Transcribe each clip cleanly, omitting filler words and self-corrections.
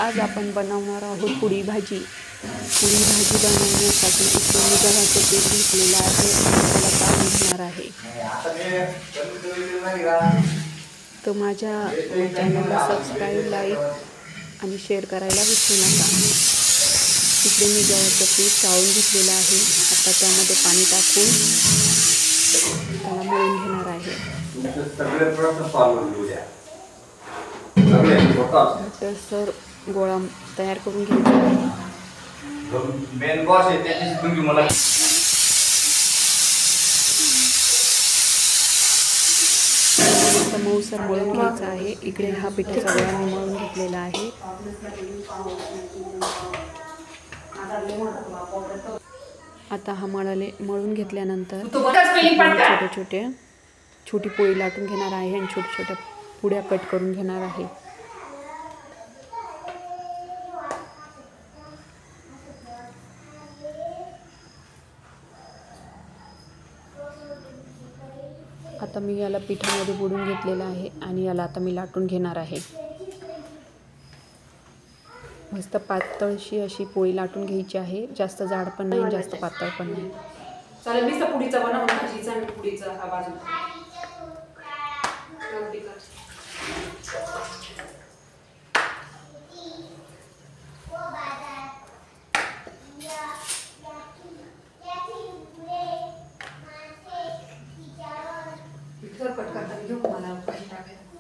आज आपण बनवणार आहोत पुडी भाजी। पुडी भाजी बनवण्यासाठी इथे मी गव्हाचं पीठ घेतलेलं आहे आणि त्याला चाळून घेणार आहे। तर माझ्या चॅनलला सबस्क्राईब, लाईक आणि शेअर करायला विसरू नका। इथे मी गव्हाचं पीठ चाळून घेतलेलं आहे। आता त्यामध्ये पाणी टाकून त्याला मळून घेणार आहे। सर गोळा तयार करून घ्यायचा आहे। मेन बॉस आहे त्याची तुम्ही मला मऊसर मळून घ्यायचा आहे। इकडे हा पिठाचा गोळा मी मळून घेतलेला आहे। आता हा मळून घेतल्यानंतर छोटी पोळी लाटून घेणार आहे आणि छोट्या पुड्या कट करून घेणार आहे। आता मी याला पिठामध्ये बुडून घेतलेला आहे आणि याला आता मी लाटून घेणार आहे। मस्त पातळशी अशी पोळी लाटून घ्यायची आहे। जास्त जाड पण नाही, जास्त पातळ पण नाही। चालेल, मी पुडीचा बनवून भाजीचा आणि पुडीचा हा बाजूला।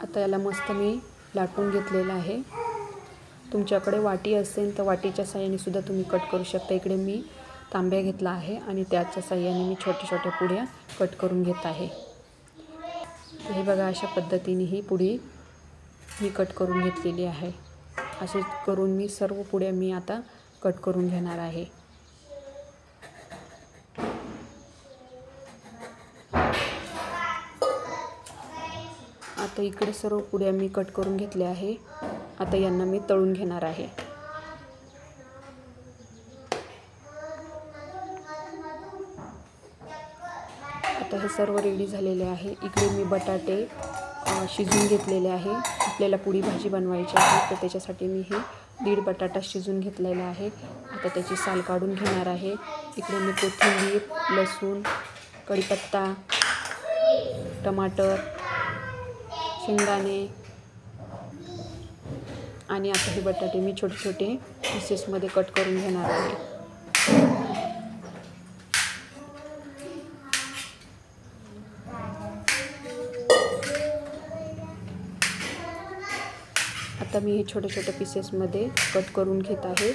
आता याला मस्त मी लाटून घेतलेलं आहे। तुमच्याकडे वाटी असेल तर वाटीच्या साहाय्याने सुद्धा तुम्ही कट करू शकता। इकडे मी तांब्या घेतला आहे आणि त्याच्या साहाय्याने मी छोट्या पुड्या कट करून घेत आहे। हे बघा, अशा पद्धतीने ही पुडी मी कट करून घेतलेली आहे। असे करून मी सर्व पुड्या मी आता कट करून घेणार आहे। आता इकडे सर्व पुड्या मी कट करून घेतल्या आहे। आता यांना मी तळून घेणार आहे। आता हे सर्व रेडी झालेले आहे। इकडे मी बटाटे शिजून घेतलेले आहे। आपल्याला पुडी भाजी बनवायची आहे तर त्याच्यासाठी मी हे 1.5 बटाटा शिजून घेतलेला आहे। आता त्याची साल काढून घेणार आहे। इकडे मी कोथिंबीर, लसूण, कढीपत्ता, टमाटर, शेंगदाणे आणि आता हे बटाटे मी छोटे पीसेसमध्ये कट करून घेणार आहे। आता मी हे छोट्या पीसेसमध्ये कट करून घेत आहे।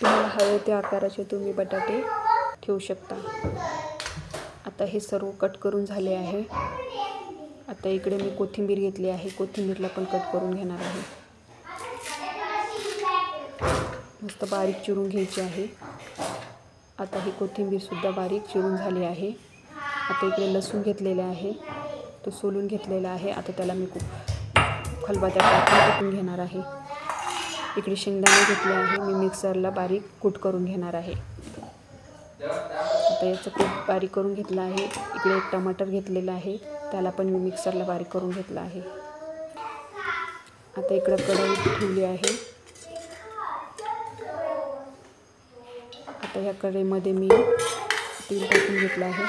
तुम्हाला हवे त्या आकाराचे तुम्ही बटाटे ठेवू शकता। आता हे सर्व कट करून झाले आहे। आता इकडे मी कोथिंबीर घेतली आहे। कोथिंबीरला पण कट करून घेणार आहे। मस्त बारीक चिरून घ्यायची आहे। आता ही कोथिंबीर सुद्धा बारीक चिरून झाली आहे। आता इकडे लसूण घेतलेले आहे, तो सोलून घेतलेला आहे। आता त्याला मी खलबत्त्यात टाकून घेणार आहे। इकडे शेंगदाणे घेतले आहे, मी मिक्सरला बारीक कूट करून घेणार आहे। आता याचं कूट बारीक करून घेतलं आहे। इकडे एक टमाटर घेतलेला आहे, त्याला पण मी मिक्सरला बारीक करून घेतलं आहे। आता इकडे कढई ठेवली आहे। आता या कढईमध्ये मी तेल टाकून घेतलं आहे।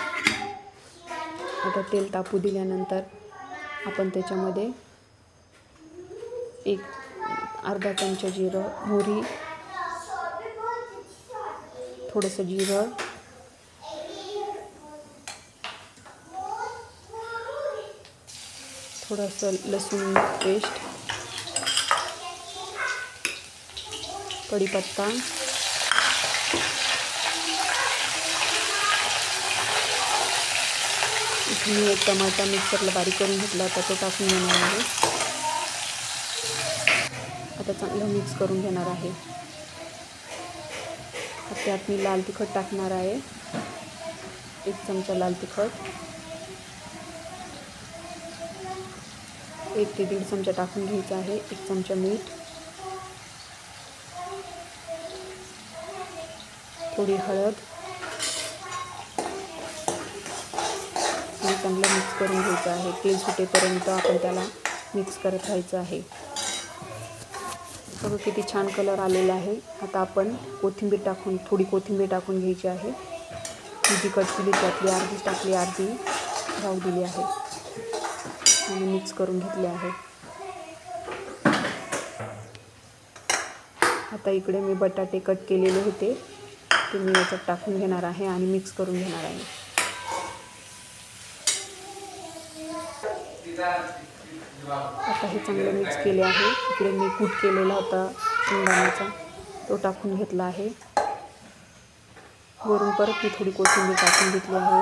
आता तेल तापू दिल्यानंतर आपण त्याच्यामध्ये अर्धा चमचा जिरं, मोहरी, थोडंसं जिरं, थोडंसं लसूण पेस्ट, कढीपत्ता, इथे मी एक टमाटा मिक्सरला बारीक करून घेतला होता, तो टाकून घेणार आहे। आता चांगलं मिक्स करून घेणार आहे। त्यात मी लाल तिखट टाकणार आहे 1 चमचा लाल तिखट, 1 ते 1.5 चमचा टाकून घ्यायचा आहे. 1 चमचा मीठ, थोडी हळद आणि चांगलं मिक्स करून घ्यायचं आहे. तेल सुटेपर्यंत आपण त्याला मिक्स करत राहायचं आहे. बघा किती छान कलर आलेला आहे. आता आपण कोथिंबीर टाकून थोडी कोथिंबीर टाकून घ्यायची आहे. जी कट केली त्यातली अर्धीच टाकली, अर्धी राहू दिली आहे आणि मिक्स करून घेतले आहे. आता इकडे मी बटाटे कट केलेले होते ते मी याच्यात टाकून घेणार आहे आणि मिक्स करून घेणार आहे. आता हे चांगलं मिक्स केले आहे. इकडे मी कूट केलेला होता शेंगदाण्याचा तो टाकून घेतला आहे. वरून परत मी थोडी कोथिंबीर टाकून घेतली आहे.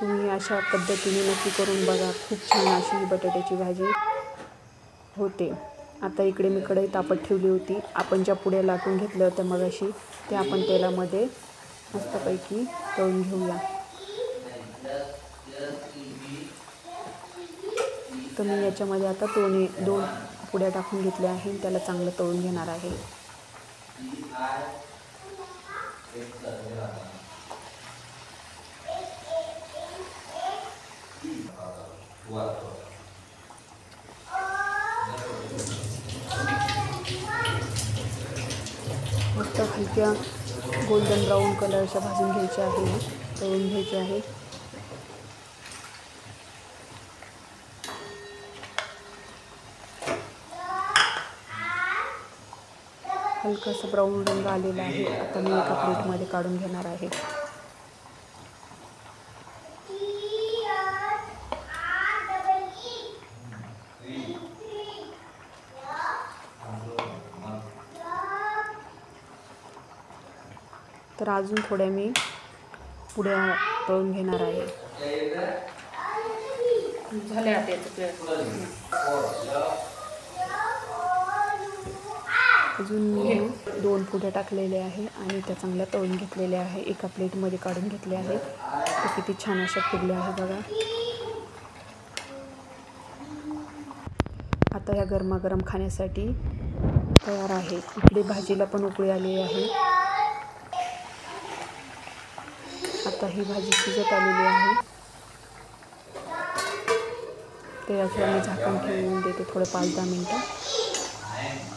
तुम्ही अशा पद्धतीने नक्की करून बघा. खूप छान अशी बटाट्याची भाजी होते. आता इकडे मी कढई तापत ठेवली होती. आपण ज्या पुड्या लाटून घेतल्या होत्या मगाशी त्या आपण तेलामध्ये मस्तपैकी तळून घेऊया. तर मी याच्यामध्ये आता 2 पुड्या टाकून घेतल्या आहे. त्याला चांगलं तळून घेणार आहे. मस्त हलक्या गोल्डन ब्राऊन कलरच्या भाजून घ्यायच्या आहे, तळून घ्यायचे आहे. हलकासा ब्राऊन रंग आलेला आहे. आता मी एका प्लेटमध्ये काढून घेणार आहे. तर अजून थोड्या मी पुड्या तळून घेणार आहे. झाले आता याचं अजून मी 2 पुड्या टाकलेल्या आहे आणि त्या चांगल्या तळून घेतलेल्या आहे. एका प्लेटमध्ये काढून घेतले आहेत. तर किती छान अशा फुगल्या आहे बघा. आता ह्या गरमागरम खाण्यासाठी तयार आहे. इकडे भाजीला पण उकळी आली आहे. आता ही भाजी शिजत आलेली आहे. ते याच्यावर मी झाकण ठेवून देते थोडं 5-10 मिनटं.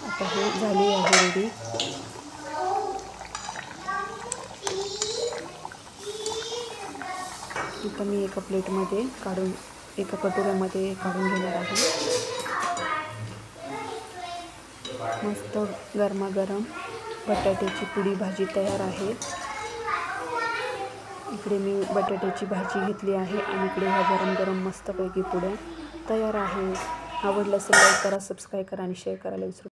आता हे झाली आहे रेडी. आता मी एका प्लेटमध्ये काढून एका कटोऱ्यामध्ये काढून घेणार आहे. मस्त गरमागरम बटाट्याची पुडी भाजी तयार आहे. इकडे मी बटाट्याची भाजी घेतली आहे आणि इकडे ह्या गरम गरम मस्तपैकी पुड्या तयार आहे. आवडलं असेल लाईक करा, सबस्क्राईब करा आणि शेअर करायला विसरू